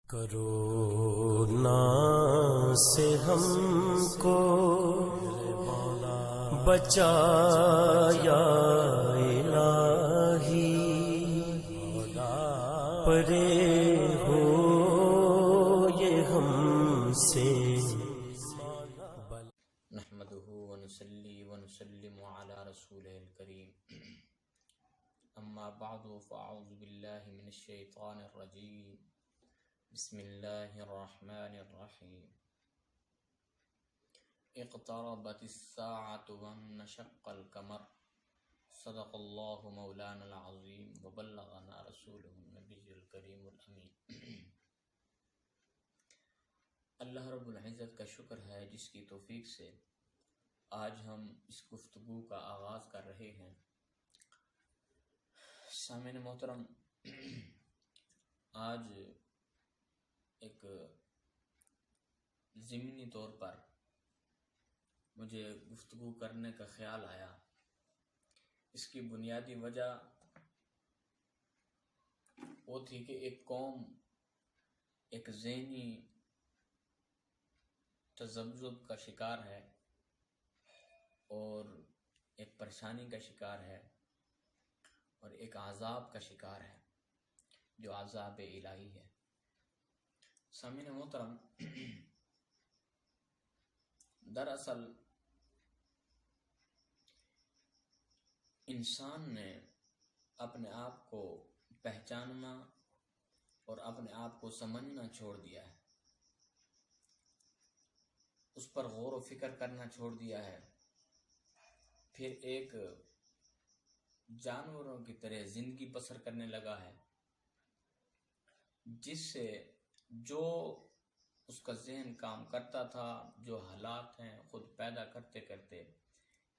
Corona سے ہم کو بچایا الہی، پرے ہو یہ ہم سے۔ نحمده ونصلي ونسلم على رسوله الكريم، اما بعد فاعوذ بالله من الشيطان الرجيم، بسم الله الرحمن الرحيم۔ اقتربت الساعة وانشق القمر، صدق الله مولانا العظيم وبلغنا رسوله النبي الكريم الأمين۔ اللہ رب العزت کا شکر ہے جس کی توفیق سے آج ہم اس گفتگو کا آغاز کر رہے ہیں۔ سامعین محترم، آج ایک ضمنی طور پر مجھے گفتگو کرنے کا خیال آیا۔ اس کی بنیادی وجہ وہ تھی کہ ایک قوم ایک ذہنی تذبذب کا شکار ہے اور ایک پریشانی کا شکار ہے اور ایک عذاب کا شکار ہے جو عذاب الہی ہے۔ سامعین محترم، دراصل انسان نے اپنے آپ کو پہچاننا اور اپنے آپ کو سمجھنا چھوڑ دیا ہے، اس پر غور و فکر کرنا چھوڑ دیا ہے، پھر ایک جانوروں کی طرح زندگی بسر کرنے لگا ہے، جس سے جو اس کا ذہن کام کرتا تھا، جو حالات ہیں خود پیدا کرتے کرتے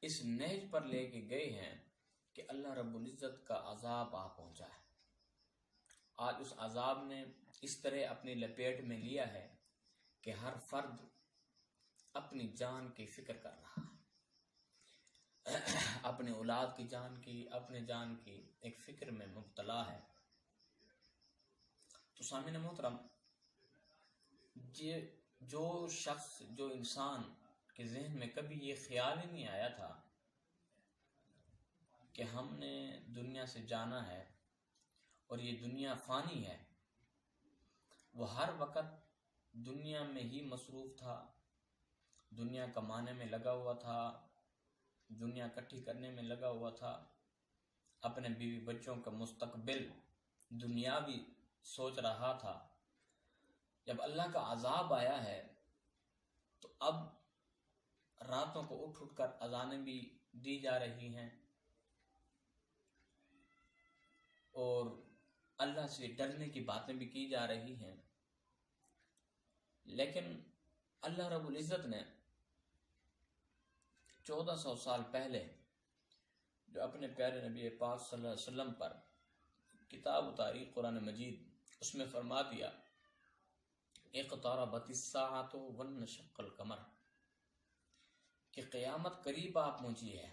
اس نہج پر لے کے گئے ہیں کہ اللہ رب العزت کا عذاب آ پہنچا ہے۔ آج اس عذاب نے اس طرح اپنی لپیٹ میں لیا ہے کہ ہر فرد اپنی جان کی فکر کر رہا ہے، اپنے اولاد کی جان کی، اپنے جان کی ایک فکر میں مبتلا ہے۔ تو سامعین محترم، جو شخص، جو انسان کے ذہن میں کبھی یہ خیال ہی نہیں آیا تھا کہ ہم نے دنیا سے جانا ہے اور یہ دنیا فانی ہے، وہ ہر وقت دنیا میں ہی مصروف تھا، دنیا کمانے میں لگا ہوا تھا، دنیا اکٹھی کرنے میں لگا ہوا تھا، اپنے بیوی بچوں کا مستقبل دنیاوی سوچ رہا تھا۔ جب اللہ کا عذاب آیا ہے تو اب راتوں کو اٹھ اٹھ کر اذانیں بھی دی جا رہی ہیں اور اللہ سے ڈرنے کی باتیں بھی کی جا رہی ہیں، لیکن اللہ رب العزت نے 1400 سال پہلے جو اپنے پیارے نبی پاک صلی اللہ علیہ وسلم پر کتاب اتاری قرآن مجید، اس میں فرما دیا اقتربت الساعۃ وانشق القمر، کہ قیامت قریب آ پہنچی ہے،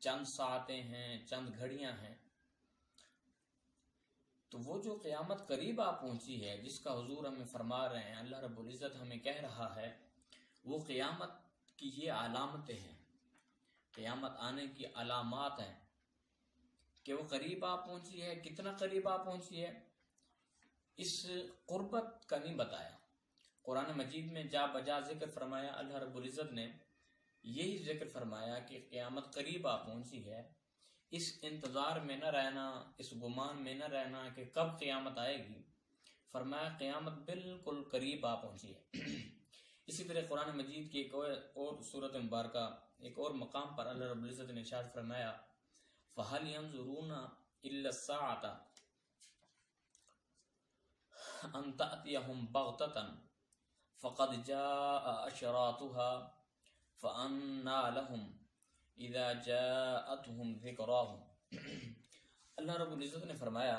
چند ساعتیں ہیں، چند گھڑیاں ہیں۔ تو وہ جو قیامت قریب آ پہنچی ہے، جس کا حضور ہمیں فرما رہے ہیں، اللہ رب العزت ہمیں کہہ رہا ہے، وہ قیامت کی یہ علامتیں ہیں، قیامت آنے کی علامات ہیں کہ وہ قریب آ پہنچی ہے۔ کتنا قریب آ پہنچی ہے اس قربت کا نہیں بتایا۔ قرآن مجید میں جا بجا ذکر فرمایا، اللہ رب العزت نے یہی ذکر فرمایا کہ قیامت قریب آ پہنچی ہے۔ اس انتظار میں نہ رہنا، اس گمان میں نہ رہنا کہ کب قیامت آئے گی، فرمایا قیامت بالکل قریب آ پہنچی ہے۔ اسی طرح قرآن مجید کی ایک اور سورت مبارکہ ایک اور مقام پر اللہ رب العزت نے ارشاد فرمایا فَهَلْ يَنظُرُونَ إِلَّا السَّاعَةَ أَن تَأْتِيَهُمْ بَغْتَةً فَقَدْ جَاءَ أَشْرَاطُهَا فَأَنَّىٰ لَهُمْ إِذَا جَاءَتْهُمْ ذِكْرَاهُمْ۔ اللہ رب العزت نے فرمایا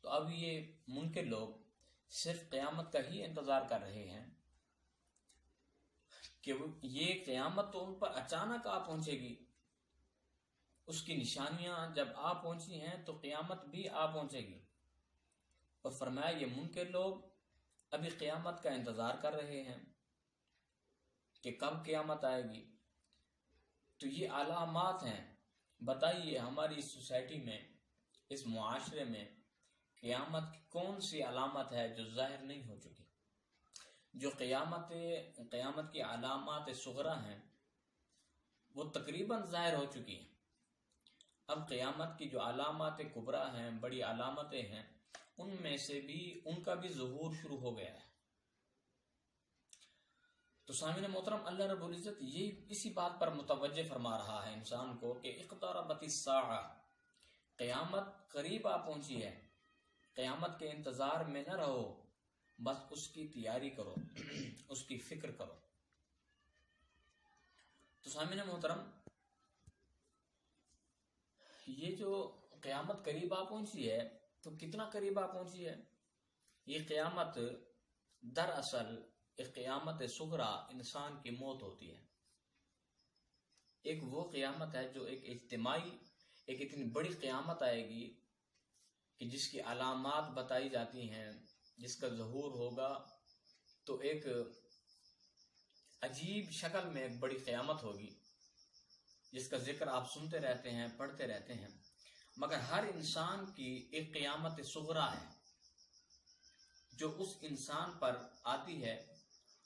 تو اب یہ منکر لوگ صرف قیامت کا ہی انتظار کر رہے ہیں کہ یہ قیامت تو ان پر اچانک آ پہنچے گی، اس کی نشانیاں جب آ پہنچی ہیں تو قیامت بھی آ پہنچے گی، اور فرمایا یہ منکر لوگ ابھی قیامت کا انتظار کر رہے ہیں کہ کب قیامت آئے گی. تو یہ علامات ہیں. بتائیے ہماری اس سوسائٹی میں، اس معاشرے میں قیامت کی کون سی علامت ہے جو ظاہر نہیں ہو چکی؟ جو قیامت کی علامات صغرا ہیں وہ تقریباً ظاہر ہو چکی ہیں. اب قیامت کی جو علامات کبریٰ ہیں، بڑی علامتیں ہیں، ان میں سے بھی ان کا بھی ظہور شروع ہو گیا ہے. تو سامعین محترم، اللہ رب العزت یہ اسی بات پر متوجہ فرما رہا ہے انسان کو کہ اقتربت الساعہ، قیامت قریب آ پہنچی ہے. قیامت کے انتظار میں نہ رہو، بس اس کی تیاری کرو، اس کی فکر کرو. تو سامعین محترم، یہ جو قیامت قریب آ پہنچی ہے تو کتنا قریب آ پہنچی ہے؟ یہ قیامت دراصل ایک قیامت صغرا انسان کی موت ہوتی ہے. ایک وہ قیامت ہے جو ایک اجتماعی، ایک اتنی بڑی قیامت آئے گی کہ جس کی علامات بتائی جاتی ہیں، جس کا ظہور ہوگا تو ایک عجیب شکل میں ایک بڑی قیامت ہوگی جس کا ذکر آپ سنتے رہتے ہیں، پڑھتے رہتے ہیں. مگر ہر انسان کی ایک قیامت صغرا ہے جو اس انسان پر آتی ہے.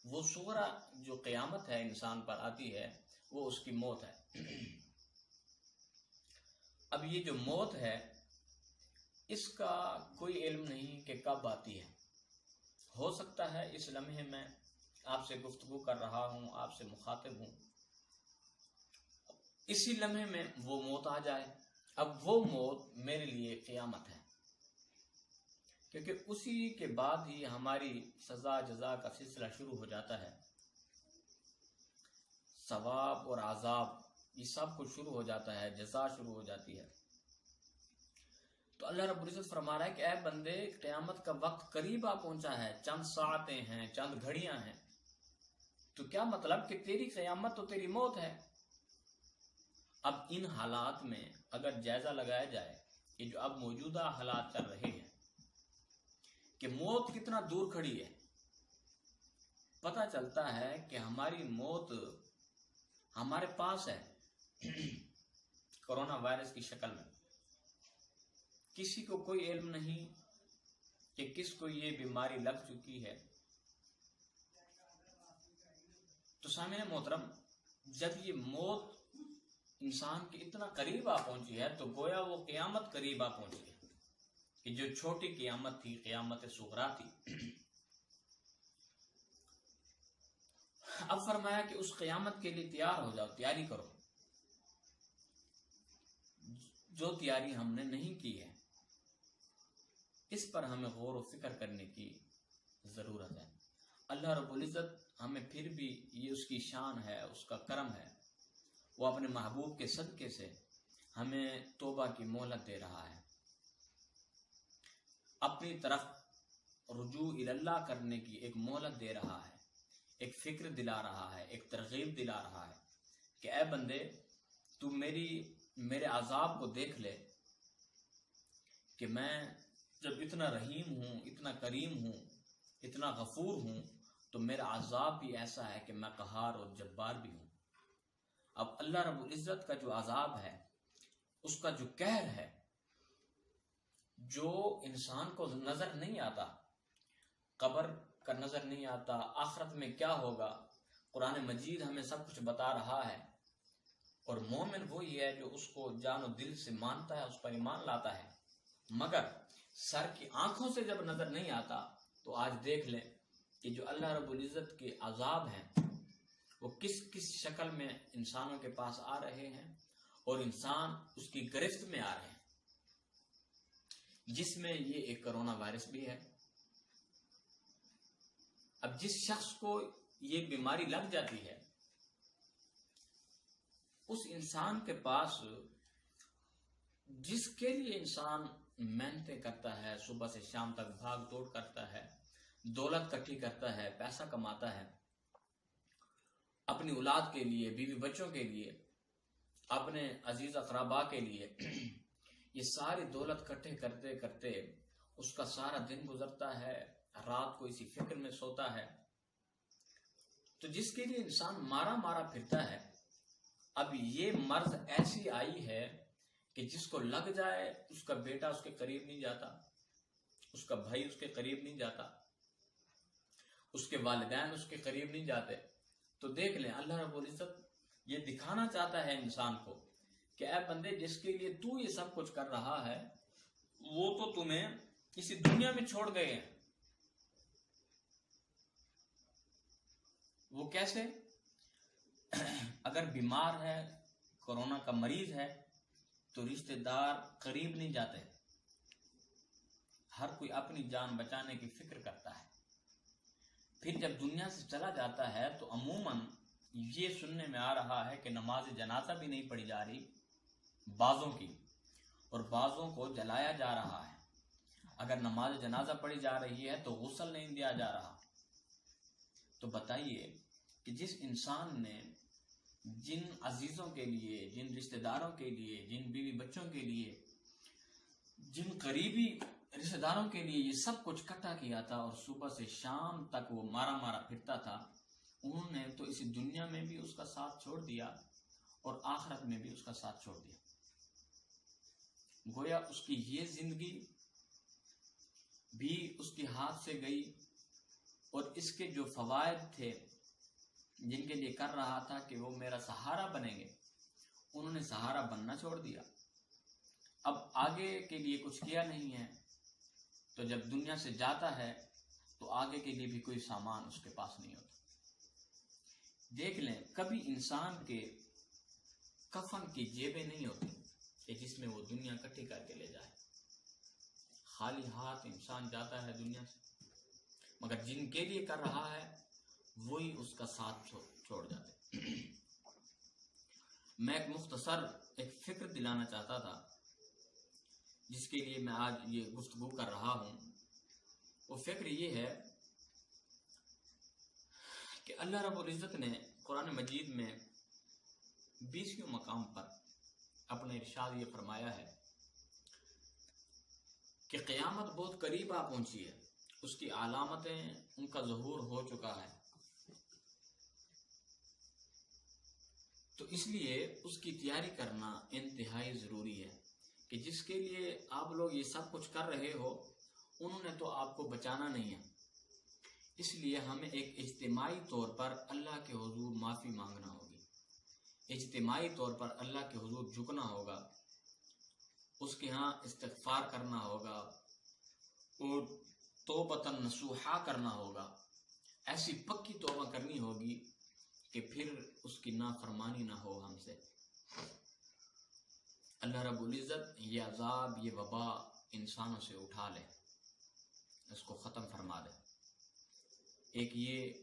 وہ صغرا جو قیامت ہے انسان پر آتی ہے وہ اس کی موت ہے. اب یہ جو موت ہے اس کا کوئی علم نہیں کہ کب آتی ہے. ہو سکتا ہے اس لمحے میں آپ سے گفتگو کر رہا ہوں، آپ سے مخاطب ہوں، اسی لمحے میں وہ موت آ جائے. اب وہ موت میرے لیے قیامت ہے، کیونکہ اسی کے بعد ہی ہماری سزا جزا کا سلسلہ شروع ہو جاتا ہے. ثواب اور عذاب یہ سب کچھ شروع ہو جاتا ہے، جزا شروع ہو جاتی ہے. تو اللہ رب العزت فرما رہا ہے کہ اے بندے، قیامت کا وقت قریب آ پہنچا ہے، چند ساعتیں ہیں، چند گھڑیاں ہیں. تو کیا مطلب کہ تیری قیامت تو تیری موت ہے. اب ان حالات میں اگر جائزہ لگایا جائے کہ جو اب موجودہ حالات چل رہے ہیں کہ موت کتنا دور کھڑی ہے، پتہ چلتا ہے کہ ہماری موت ہمارے پاس ہے کرونا وائرس کی شکل میں. کسی کو کوئی علم نہیں کہ کس کو یہ بیماری لگ چکی ہے. تو سامعین محترم، جب یہ موت انسان کے اتنا قریب آ پہنچی ہے تو گویا وہ قیامت قریب آ پہنچی ہے کہ جو چھوٹی قیامت تھی، قیامت صغرا تھی. اب فرمایا کہ اس قیامت کے لیے تیار ہو جاؤ، تیاری کرو. جو تیاری ہم نے نہیں کی ہے اس پر ہمیں غور و فکر کرنے کی ضرورت ہے. اللہ رب العزت ہمیں پھر بھی، یہ اس کی شان ہے، اس کا کرم ہے، وہ اپنے محبوب کے صدقے سے ہمیں توبہ کی مہلت دے رہا ہے، اپنی طرف رجوع اللہ کرنے کی ایک مہلت دے رہا ہے، ایک فکر دلا رہا ہے، ایک ترغیب دلا رہا ہے کہ اے بندے، تو میرے عذاب کو دیکھ لے کہ میں جب اتنا رحیم ہوں، اتنا کریم ہوں، اتنا غفور ہوں، تو میرا عذاب بھی ایسا ہے کہ میں قہار اور جبار بھی ہوں. اب اللہ رب العزت کا جو عذاب ہے، اس کا جو قہر ہے، جو انسان کو نظر نہیں آتا، قبر کا نظر نہیں آتا، آخرت میں کیا ہوگا، قرآن مجید ہمیں سب کچھ بتا رہا ہے. اور مومن وہی ہے جو اس کو جان و دل سے مانتا ہے، اس پر ایمان لاتا ہے. مگر سر کی آنکھوں سے جب نظر نہیں آتا تو آج دیکھ لیں کہ جو اللہ رب العزت کے عذاب ہیں وہ کس کس شکل میں انسانوں کے پاس آ رہے ہیں، اور انسان اس کی گرفت میں آ رہے ہیں، جس میں یہ ایک کرونا وائرس بھی ہے. اب جس شخص کو یہ بیماری لگ جاتی ہے اس انسان کے پاس، جس کے لیے انسان محنتیں کرتا ہے، صبح سے شام تک بھاگ دوڑ کرتا ہے، دولت کٹھی کرتا ہے، پیسہ کماتا ہے، اپنی اولاد کے لیے، بیوی بچوں کے لیے، اپنے عزیز اقربا کے لیے، یہ ساری دولت کٹھے کرتے کرتے اس کا سارا دن گزرتا ہے، رات کو اسی فکر میں سوتا ہے. تو جس کے لیے انسان مارا مارا پھرتا ہے، اب یہ مرض ایسی آئی ہے کہ جس کو لگ جائے اس کا بیٹا اس کے قریب نہیں جاتا، اس کا بھائی اس کے قریب نہیں جاتا، اس کے والدین اس کے قریب نہیں جاتے. تو دیکھ لیں اللہ رب العزت یہ دکھانا چاہتا ہے انسان کو کہ اے بندے، جس کے لیے تو یہ سب کچھ کر رہا ہے وہ تو تمہیں کسی دنیا میں چھوڑ گئے ہیں. وہ کیسے؟ اگر بیمار ہے، کورونا کا مریض ہے، تو رشتہ دار قریب نہیں جاتے، ہر کوئی اپنی جان بچانے کی فکر کرتا ہے. پھر جب دنیا سے چلا جاتا ہے تو عموماً یہ سننے میں آ رہا ہے کہ نماز جنازہ بھی نہیں پڑھی جا رہی بعضوں کی، اور بعضوں کو جلایا جا رہا ہے. اگر نماز جنازہ پڑھی جا رہی ہے تو غسل نہیں دیا جا رہا. تو بتائیے کہ جس انسان نے جن عزیزوں کے لیے، جن رشتہ داروں کے لیے، جن بیوی بچوں کے لیے، جن قریبی رشتہ داروں کے لیے یہ سب کچھ اکٹھا کیا تھا اور صبح سے شام تک وہ مارا مارا پھرتا تھا، انہوں نے تو اسی دنیا میں بھی اس کا ساتھ چھوڑ دیا اور آخرت میں بھی اس کا ساتھ چھوڑ دیا. گویا اس کی یہ زندگی بھی اس کے ہاتھ سے گئی، اور اس کے جو فوائد تھے جن کے لیے کر رہا تھا کہ وہ میرا سہارا بنیں گے، انہوں نے سہارا بننا چھوڑ دیا. اب آگے کے لیے کچھ کیا نہیں ہے، تو جب دنیا سے جاتا ہے تو آگے کے لیے بھی کوئی سامان اس کے پاس نہیں ہوتا. دیکھ لیں کبھی انسان کے کفن کی جیبیں نہیں ہوتی کہ جس میں وہ دنیا اکٹھی کر کے لے جائے. خالی ہاتھ انسان جاتا ہے دنیا سے، مگر جن کے لیے کر رہا ہے وہی اس کا ساتھ چھوڑ جاتے. میں ایک مختصر فکر دلانا چاہتا تھا جس کے لیے میں آج یہ گفتگو کر رہا ہوں. وہ فکر یہ ہے کہ اللہ رب العزت نے قرآن مجید میں 20ویں مقام پر اپنے ارشاد یہ فرمایا ہے کہ قیامت بہت قریب آ پہنچی ہے، اس کی علامتیں، ان کا ظہور ہو چکا ہے. تو اس لیے اس کی تیاری کرنا انتہائی ضروری ہے کہ جس کے لیے آپ لوگ یہ سب کچھ کر رہے ہو انہوں نے تو آپ کو بچانا نہیں ہے. اس لیے ہمیں ایک اجتماعی طور پر اللہ کے حضور معافی مانگنا ہوگی، اجتماعی طور پر اللہ کے حضور جھکنا ہوگا، اس کے ہاں استغفار کرنا ہوگا اور توبۃ نصوحا کرنا ہوگا. ایسی پکی توبہ کرنی ہوگی کہ پھر اس کی نافرمانی نہ ہو ہم سے. اللہ رب العزت یہ عذاب، یہ وبا انسانوں سے اٹھا لے، اس کو ختم فرما دے. ایک یہ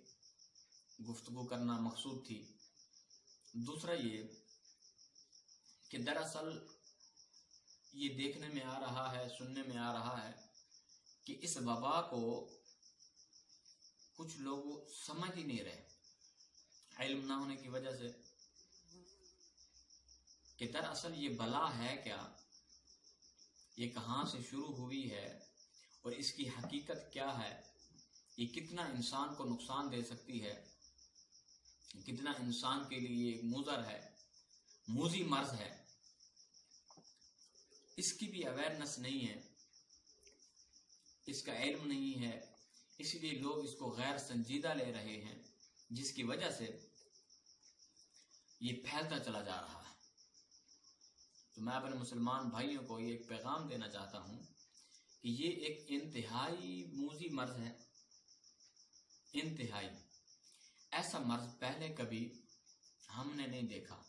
گفتگو کرنا مقصود تھی. دوسرا یہ کہ دراصل یہ دیکھنے میں آ رہا ہے، سننے میں آ رہا ہے کہ اس وبا کو کچھ لوگ سمجھ ہی نہیں رہے، علم نہ ہونے کی وجہ سے، کہ دراصل یہ بلا ہے کیا، یہ کہاں سے شروع ہوئی ہے اور اس کی حقیقت کیا ہے، یہ کتنا انسان کو نقصان دے سکتی ہے، کتنا انسان کے لیے ایک مضر ہے، موذی مرض ہے. اس کی بھی اویئرنس نہیں ہے، اس کا علم نہیں ہے، اس لیے لوگ اس کو غیر سنجیدہ لے رہے ہیں، جس کی وجہ سے یہ پھیلتا چلا جا رہا ہے. تو میں اپنے مسلمان بھائیوں کو یہ ایک پیغام دینا چاہتا ہوں کہ یہ ایک انتہائی موذی مرض ہے، انتہائی. ایسا مرض پہلے کبھی ہم نے نہیں دیکھا،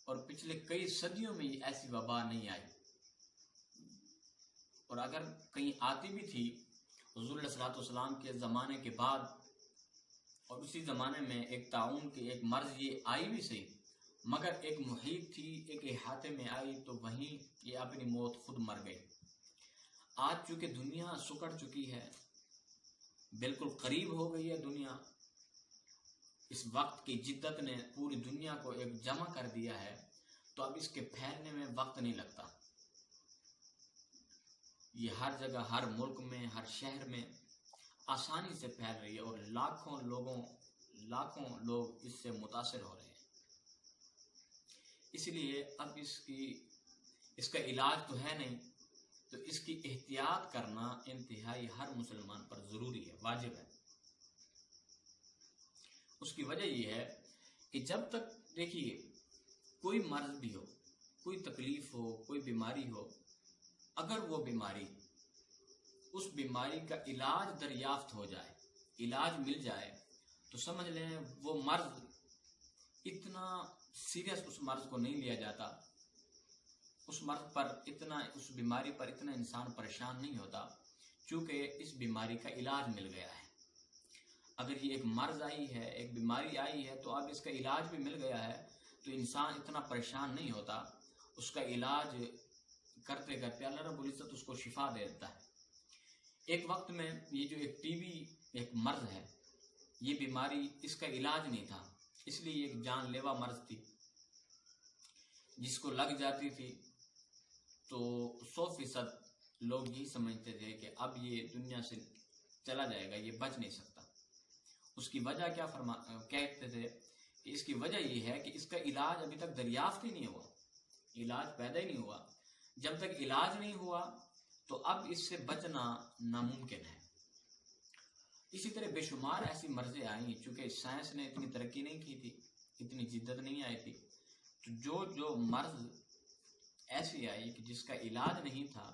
اور پچھلے کئی صدیوں میں ایسی وبا نہیں آئی، اور اگر کہیں آتی بھی تھی حضور علیہ الصلوۃ والسلام کے زمانے کے بعد، اور اسی زمانے میں ایک طاعون کی ایک مرض یہ آئی بھی صحیح، مگر ایک محیط تھی، ایک احاطے میں آئی تو وہیں یہ اپنی موت خود مر گئی. آج چونکہ دنیا سکڑ چکی ہے، بالکل قریب ہو گئی ہے دنیا، اس وقت کی جدت نے پوری دنیا کو ایک جمع کر دیا ہے، تو اب اس کے پھیلنے میں وقت نہیں لگتا. یہ ہر جگہ، ہر ملک میں، ہر شہر میں آسانی سے پھیل رہی ہے اور لاکھوں لوگ اس سے متاثر ہو رہے ہیں۔ اس لیے اب اس کا علاج تو ہے نہیں، تو اس کی احتیاط کرنا انتہائی ہر مسلمان پر ضروری ہے، واجب ہے۔ اس کی وجہ یہ ہے کہ جب تک دیکھیے کوئی مرض بھی ہو، کوئی تکلیف ہو، کوئی بیماری ہو، اگر وہ بیماری، اس بیماری کا علاج دریافت ہو جائے، علاج مل جائے، تو سمجھ لیں وہ مرض اتنا سیریس اس مرض کو نہیں لیا جاتا، اس مرض پر اتنا، اس بیماری پر اتنا انسان پریشان نہیں ہوتا، چونکہ اس بیماری کا علاج مل گیا ہے۔ اگر یہ ایک مرض آئی ہے، ایک بیماری آئی ہے، تو اب اس کا علاج بھی مل گیا ہے، تو انسان اتنا پریشان نہیں ہوتا، اس کا علاج کرتے کرتے اللہ رب العزت اس کو شفا دے دیتا ہے۔ ایک وقت میں یہ جو ایک ٹی بی ایک مرض ہے، یہ بیماری، اس کا علاج نہیں تھا، اس لیے ایک جان لیوا مرض تھی، جس کو لگ جاتی تھی تو 100% لوگ یہی سمجھتے تھے کہ اب یہ دنیا سے چلا جائے گا، یہ بچ نہیں سکتا۔ اس کی وجہ کیا کہتے تھے کہ اس کی وجہ یہ ہے کہ اس کا علاج ابھی تک دریافت ہی نہیں ہوا، علاج پیدا ہی نہیں ہوا۔ جب تک علاج نہیں ہوا تو اب اس سے بچنا ناممکن ہے۔ اسی طرح بے شمار ایسی مرضیں آئیں، چونکہ سائنس نے اتنی ترقی نہیں کی تھی، اتنی جدت نہیں آئی تھی، تو جو مرض ایسی آئی کہ جس کا علاج نہیں تھا،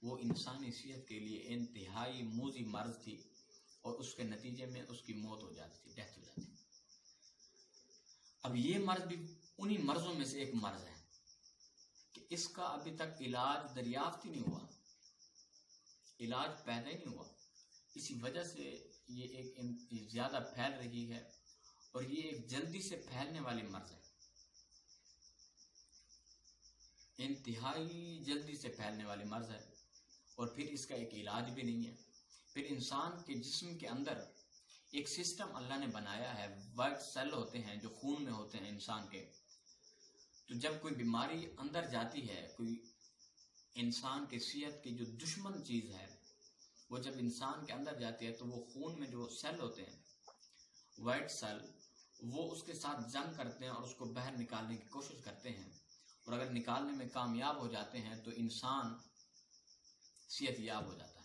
وہ انسانی صحت کے لیے انتہائی موذی مرض تھی، اور اس کے نتیجے میں اس کی موت ہو جاتی تھی، ڈیتھ ہو جاتی تھی۔ اب یہ مرض بھی انہی مرضوں میں سے ایک مرض ہے کہ اس کا ابھی تک علاج دریافت ہی نہیں ہوا، علاج پیدا ہی نہیں ہوا۔ اسی وجہ سے یہ ایک زیادہ پھیل رہی ہے، اور یہ ایک جلدی سے پھیلنے والی مرض ہے، انتہائی جلدی سے پھیلنے والی مرض ہے، اور پھر اس کا ایک علاج بھی نہیں ہے۔ پھر انسان کے جسم کے اندر ایک سسٹم اللہ نے بنایا ہے، وائٹ سیل ہوتے ہیں جو خون میں ہوتے ہیں انسان کے، تو جب کوئی بیماری اندر جاتی ہے، کوئی انسان کی صحت کی جو دشمن چیز ہے، وہ جب انسان کے اندر جاتی ہے تو وہ خون میں جو سیل ہوتے ہیں، وائٹ سیل، وہ اس کے ساتھ جنگ کرتے ہیں اور اس کو باہر نکالنے کی کوشش کرتے ہیں، اور اگر نکالنے میں کامیاب ہو جاتے ہیں تو انسان صحت یاب ہو جاتا ہے۔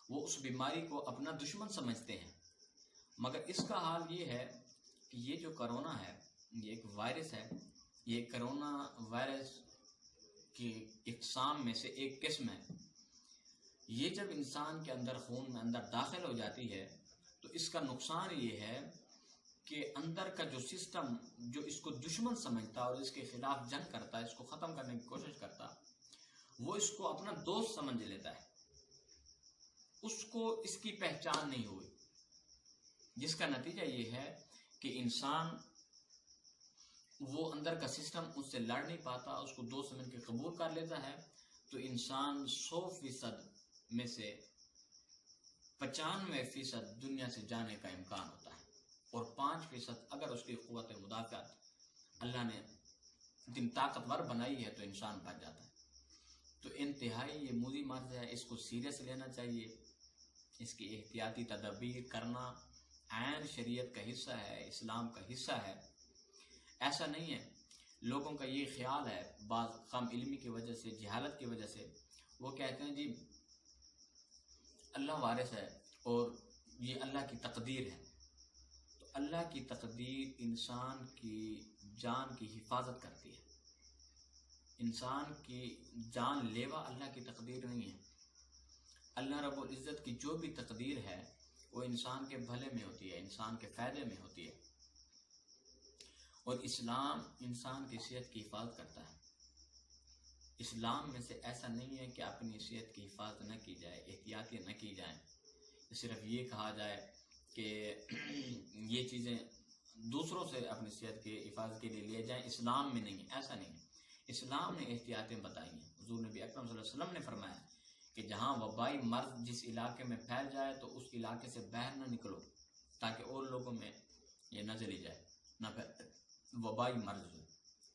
وہ اس بیماری کو اپنا دشمن سمجھتے ہیں، مگر اس کا حال یہ ہے کہ یہ جو کرونا ہے، یہ ایک وائرس ہے، یہ کرونا وائرس کی اقسام میں سے ایک قسم ہے۔ یہ جب انسان کے اندر، خون میں اندر داخل ہو جاتی ہے، تو اس کا نقصان یہ ہے کہ اندر کا جو سسٹم جو اس کو دشمن سمجھتا اور اس کے خلاف جنگ کرتا، اس کو ختم کرنے کی کوشش کرتا، وہ اس کو اپنا دوست سمجھ لیتا ہے، اس کو اس کی پہچان نہیں ہوئی، جس کا نتیجہ یہ ہے کہ انسان، وہ اندر کا سسٹم اس سے لڑ نہیں پاتا، اس کو دوست سمجھ کے قبول کر لیتا ہے، تو انسان 100% میں سے 95% دنیا سے جانے کا امکان ہوتا ہے، اور 5% اگر اس کی قوت مدافعت اللہ نے اتنی طاقتور بنائی ہے تو انسان بچ جاتا ہے۔ تو انتہائی یہ موذی مرض ہے، اس کو سیریس لینا چاہیے، اس کی احتیاطی تدابیر کرنا عین شریعت کا حصہ ہے، اسلام کا حصہ ہے۔ ایسا نہیں ہے، لوگوں کا یہ خیال ہے، بعض کم علمی کی وجہ سے، جہالت کی وجہ سے، وہ کہتے ہیں جی اللہ وارث ہے اور یہ اللہ کی تقدیر ہے۔ تو اللہ کی تقدیر انسان کی جان کی حفاظت کرتی ہے، انسان کی جان لیوا اللہ کی تقدیر نہیں ہے۔ اللہ رب العزت کی جو بھی تقدیر ہے وہ انسان کے بھلے میں ہوتی ہے، انسان کے فائدے میں ہوتی ہے، اور اسلام انسان کی صحت کی حفاظت کرتا ہے۔ اسلام میں سے ایسا نہیں ہے کہ اپنی صحت کی حفاظت نہ کی جائے، احتیاطی نہ کی جائیں، صرف یہ کہا جائے کہ یہ چیزیں دوسروں سے اپنی صحت کی حفاظت کے لیے لے جائیں، اسلام میں نہیں، ایسا نہیں ہے۔ اسلام نے احتیاطیں بتائی ہیں۔ حضور نبی اکرم صلی اللہ علیہ وسلم نے فرمایا کہ جہاں وبائی مرض جس علاقے میں پھیل جائے تو اس علاقے سے باہر نہ نکلو، تاکہ اور لوگوں میں یہ نہ چلی جائے، نہ وبائی مرض ہو۔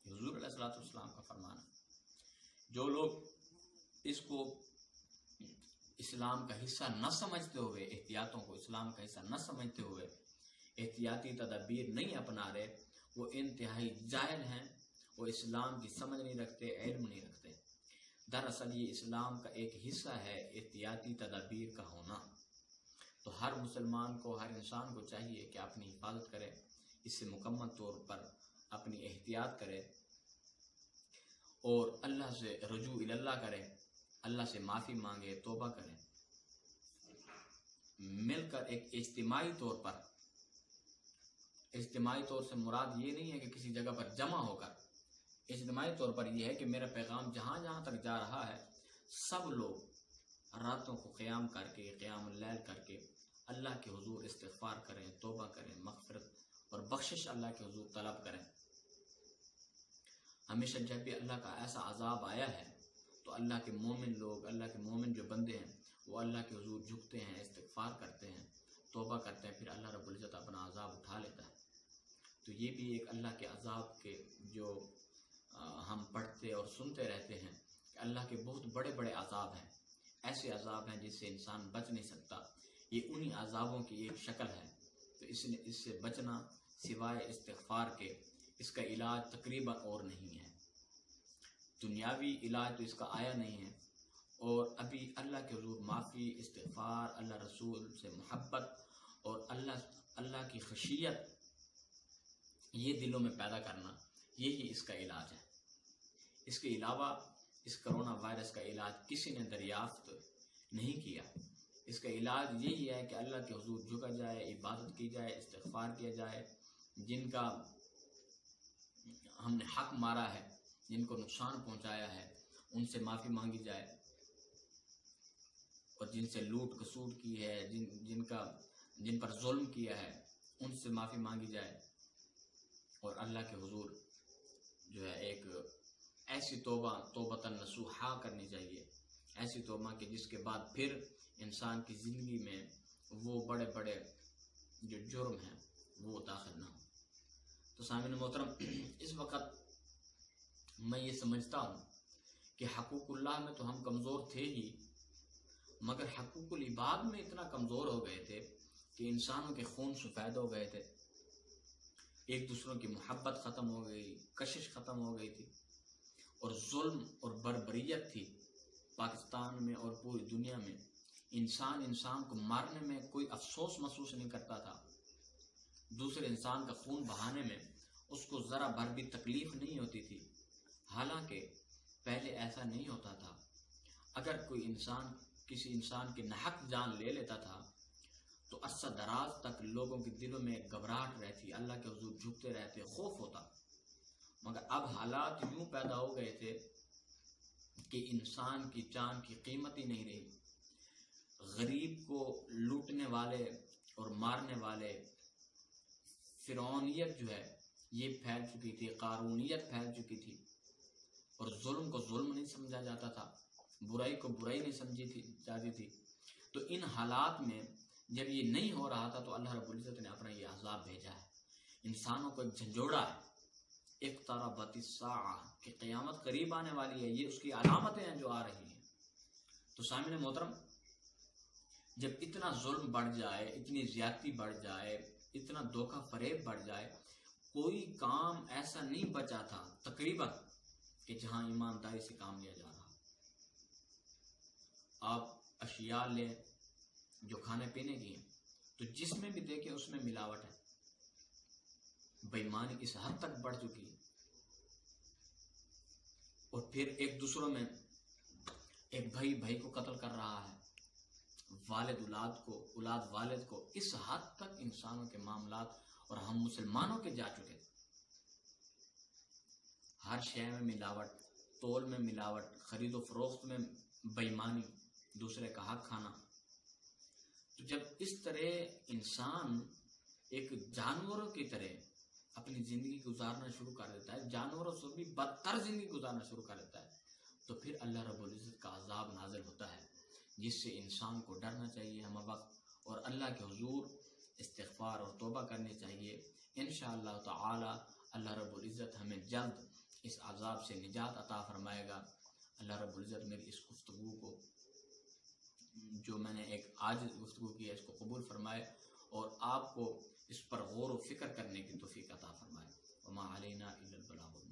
حضور علیہ الصلوۃ والسلام کا فرمان ہے۔ جو لوگ اس کو اسلام کا حصہ نہ سمجھتے ہوئے، احتیاطوں کو اسلام کا حصہ نہ سمجھتے ہوئے احتیاطی تدابیر نہیں اپنا رہے، وہ انتہائی جاہل ہیں، وہ اسلام کی سمجھ نہیں رکھتے، علم نہیں رکھتے۔ دراصل یہ اسلام کا ایک حصہ ہے احتیاطی تدابیر کا ہونا۔ تو ہر مسلمان کو، ہر انسان کو چاہیے کہ اپنی حفاظت کرے، اس سے مکمل طور پر اپنی احتیاط کرے اور اللہ سے رجوع اللہ کرے، اللہ سے معافی مانگے، توبہ کرے، مل کر ایک اجتماعی طور پر۔ اجتماعی طور سے مراد یہ نہیں ہے کہ کسی جگہ پر جمع ہو کر، اجتماعی طور پر یہ ہے کہ میرا پیغام جہاں جہاں تک جا رہا ہے، سب لوگ راتوں کو قیام کر کے، قیام اللیل کر کے اللہ کے حضور استغفار کریں، توبہ کریں، مغفرت اور بخشش اللہ کے حضور طلب کریں۔ ہمیشہ جب بھی اللہ کا ایسا عذاب آیا ہے تو اللہ کے مومن لوگ، اللہ کے مومن جو بندے ہیں، وہ اللہ کے حضور جھکتے ہیں، استغفار کرتے ہیں، توبہ کرتے ہیں، پھر اللہ رب العزت اپنا عذاب اٹھا لیتا ہے۔ تو یہ بھی ایک اللہ کے عذاب کے جو ہم پڑھتے اور سنتے رہتے ہیں کہ اللہ کے بہت بڑے بڑے عذاب ہیں، ایسے عذاب ہیں جس سے انسان بچ نہیں سکتا۔ یہ انہی عذابوں کی ایک شکل ہے۔ تو اس سے بچنا سوائے استغفار کے، اس کا علاج تقریباً اور نہیں ہے۔ دنیاوی علاج تو اس کا آیا نہیں ہے، اور ابھی اللہ کے حضور معافی، استغفار، اللہ رسول سے محبت اور اللہ کی خشیت یہ دلوں میں پیدا کرنا، یہی اس کا علاج ہے۔ اس کے علاوہ اس کرونا وائرس کا علاج کسی نے دریافت نہیں کیا۔ اس کا علاج یہی ہے کہ اللہ کے حضور جھکا جائے، عبادت کی جائے، استغفار کیا جائے، جن کا ہم نے حق مارا ہے، جن کو نقصان پہنچایا ہے، ان سے معافی مانگی جائے، اور جن سے لوٹ کسوٹ کی ہے، جن پر ظلم کیا ہے، ان سے معافی مانگی جائے، اور اللہ کے حضور جو ہے ایک ایسی توبۃ نصوحہ کرنی چاہیے، ایسی توبہ کہ جس کے بعد پھر انسان کی زندگی میں وہ بڑے بڑے جو جرم ہیں وہ داخل نہ ہوں۔ تو سامعین محترم، اس وقت میں یہ سمجھتا ہوں کہ حقوق اللہ میں تو ہم کمزور تھے ہی، مگر حقوق العباد میں اتنا کمزور ہو گئے تھے کہ انسانوں کے خون سفید ہو گئے تھے، ایک دوسروں کی محبت ختم ہو گئی، کشش ختم ہو گئی تھی، اور ظلم اور بربریت تھی پاکستان میں اور پوری دنیا میں۔ انسان کو مارنے میں کوئی افسوس محسوس نہیں کرتا تھا، دوسرے انسان کا خون بہانے میں اس کو ذرا بھر بھی تکلیف نہیں ہوتی تھی، حالانکہ پہلے ایسا نہیں ہوتا تھا۔ اگر کوئی انسان کسی انسان کی ناحق جان لے لیتا تھا تو عرصہ دراز تک لوگوں کے دلوں میں گھبراہٹ رہتی، اللہ کے حضور جھکتے رہتے، خوف ہوتا۔ مگر اب حالات یوں پیدا ہو گئے تھے کہ انسان کی جان کی قیمت ہی نہیں رہی۔ غریب کو لوٹنے والے اور مارنے والے، فرعونیت جو ہے یہ پھیل چکی تھی، قارونیت پھیل چکی تھی، اور ظلم کو ظلم نہیں سمجھا جاتا تھا، برائی کو برائی نہیں سمجھی جاتی تھی۔ تو ان حالات میں جب یہ نہیں ہو رہا تھا تو اللہ رب العزت نے اپنا یہ عذاب بھیجا ہے، انسانوں کو ایک جھنجھوڑا ہے، اقتربت الساعہ کہ قیامت قریب آنے والی ہے، یہ اس کی علامتیں ہیں جو آ رہی ہیں۔ تو سامعین محترم، جب اتنا ظلم بڑھ جائے، اتنی زیادتی بڑھ جائے، اتنا دھوکہ فریب بڑھ جائے، کوئی کام ایسا نہیں بچا تھا تقریباً کہ جہاں ایمانداری سے کام لیا جا رہا۔ آپ اشیاء لیں جو کھانے پینے کی ہیں، تو جس میں بھی دیکھیں اس میں ملاوٹ ہے، بےایمانی اس حد تک بڑھ چکی ہے، اور پھر ایک دوسروں میں ایک بھائی کو قتل کر رہا ہے، والد اولاد والد کو، اس حد تک انسانوں کے معاملات اور ہم مسلمانوں کے جا چکے۔ ہر شے میں ملاوٹ، تول میں ملاوٹ، خرید و فروخت میں بےایمانی، دوسرے کا حق کھانا۔ تو جب اس طرح انسان ایک جانوروں کی طرح اپنی زندگی گزارنا شروع کر دیتا ہے، جانوروں سے بھی بدتر زندگی گزارنا شروع کر دیتا ہے، تو پھر اللہ رب العزت کا عذاب نازل ہوتا ہے، جس سے انسان کو ڈرنا چاہیے ہم وقت، اور اللہ کے حضور استغفار اور توبہ کرنی چاہیے۔ انشاءاللہ تعالی اللہ رب العزت ہمیں جلد اس عذاب سے نجات عطا فرمائے گا۔ اللہ رب العزت میری اس گفتگو کو جو میں نے ایک آج گفتگو کی ہے اس کو قبول فرمائے اور آپ کو اس پر غور و فکر کرنے کی توفیق عطا فرمائے۔ وما علینا الا البلاغ۔